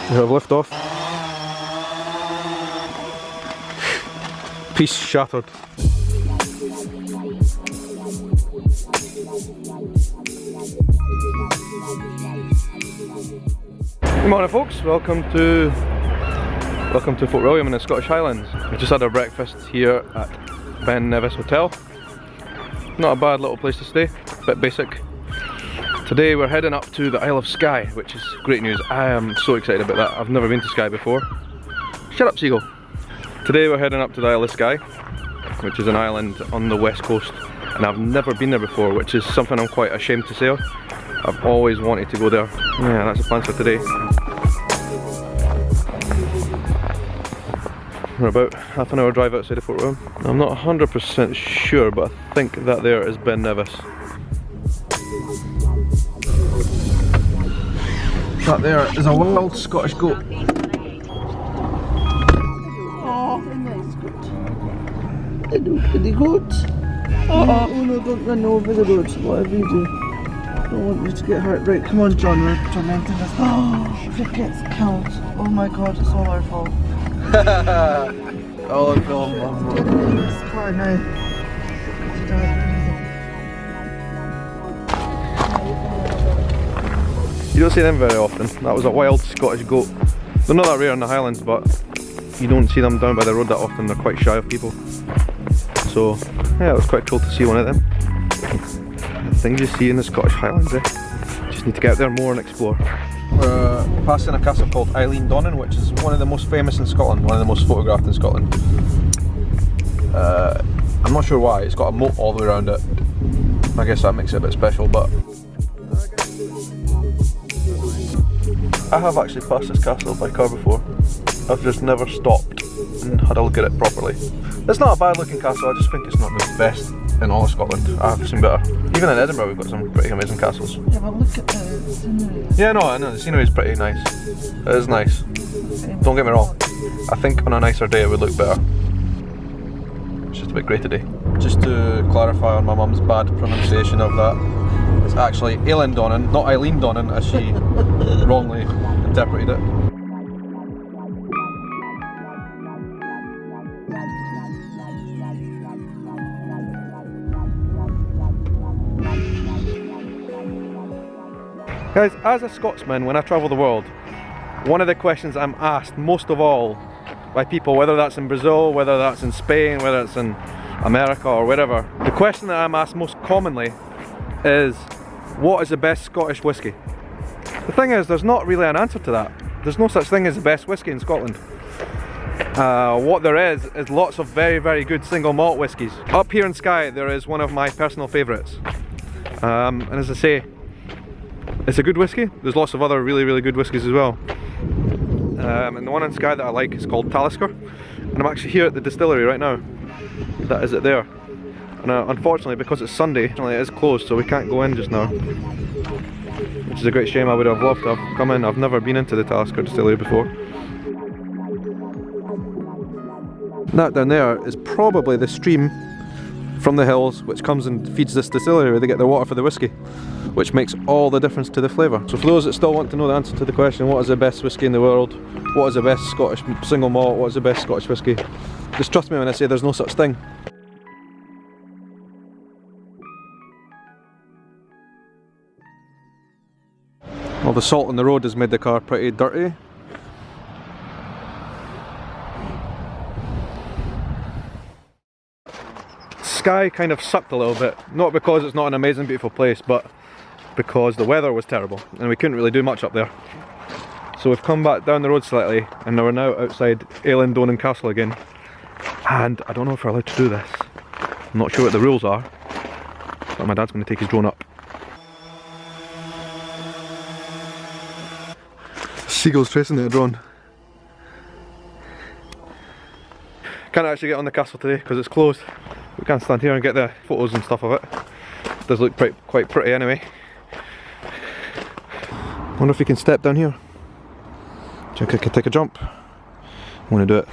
We have liftoff. Peace shattered. Good morning, folks. Welcome to Fort William in the Scottish Highlands. We just had our breakfast here at Ben Nevis Hotel. Not a bad little place to stay, a bit basic. Today we're heading up to the Isle of Skye, which is great news. I am so excited about that. I've never been to Skye before. Shut up, seagull. Today we're heading up to the Isle of Skye, which is an island on the west coast, and I've never been there before, which is something I'm quite ashamed to say. I've always wanted to go there. Yeah, that's the plan for today. We're about half an hour drive outside of Fort William. I'm not 100% sure, but I think that there is Ben Nevis. That there is a wild Scottish goat. Oh, a nice goat. The goat. Oh no, don't run over the road, whatever you do. I don't want you to get hurt. Right, come on, John, we're tormenting this. Oh, if it gets killed. Oh my god, it's all our fault. All our fault, Mum. Get in this car now. You don't see them very often. That was a wild Scottish goat. They're not that rare in the Highlands, but you don't see them down by the road that often. They're quite shy of people. So yeah, it was quite cool to see one of them. Things you see in the Scottish Highlands, eh? Just need to get out there more and explore. We're passing a castle called Eilean Donan, which is one of the most famous in Scotland, one of the most photographed in Scotland. I'm not sure why, it's got a moat all the way around it. I guess that makes it a bit special, but I have actually passed this castle by car before. I've just never stopped and had a look at it properly. It's not a bad looking castle, I just think it's not the best in all of Scotland. I've seen better. Even in Edinburgh we've got some pretty amazing castles. Yeah, but look at the scenery. Yeah, no, I know, the scenery is pretty nice. It is nice. Don't get me wrong. I think on a nicer day it would look better. It's just a bit grey today. Just to clarify on my mum's bad pronunciation of that, it's actually Eilean Donan, not Eilean Donan as she wrongly interpreted it. Guys, as a Scotsman, when I travel the world, one of the questions I'm asked most of all by people, whether that's in Brazil, whether that's in Spain, whether it's in America or wherever, the question that I'm asked most commonly is, what is the best Scottish whiskey? The thing is, there's not really an answer to that. There's no such thing as the best whiskey in Scotland. What there is lots of very, very good single malt whiskies. Up here in Skye, there is one of my personal favourites. And as I say, it's a good whiskey. There's lots of other really, really good whiskies as well. And the one in Skye that I like is called Talisker. And I'm actually here at the distillery right now. That is it there. And unfortunately, because it's Sunday, it is closed, so we can't go in just now. Which is a great shame. I would have loved to have come in. I've never been into the Talisker distillery before. That down there is probably the stream from the hills which comes and feeds this distillery where they get their water for the whiskey, which makes all the difference to the flavour. So for those that still want to know the answer to the question, what is the best whiskey in the world, what is the best Scottish single malt, what is the best Scottish whiskey, just trust me when I say there's no such thing. All the salt on the road has made the car pretty dirty. Skye kind of sucked a little bit, not because it's not an amazing beautiful place, but because the weather was terrible and we couldn't really do much up there. So we've come back down the road slightly and we're now outside Eilean Donan Castle again, and I don't know if we're allowed to do this. I'm not sure what the rules are, but my dad's going to take his drone up. Seagulls chasing the drone. Can't actually get on the castle today because it's closed. We can't stand here and get the photos and stuff of it. It does look quite pretty anyway. Wonder if we can step down here. Do you think I can take a jump? I want to do it.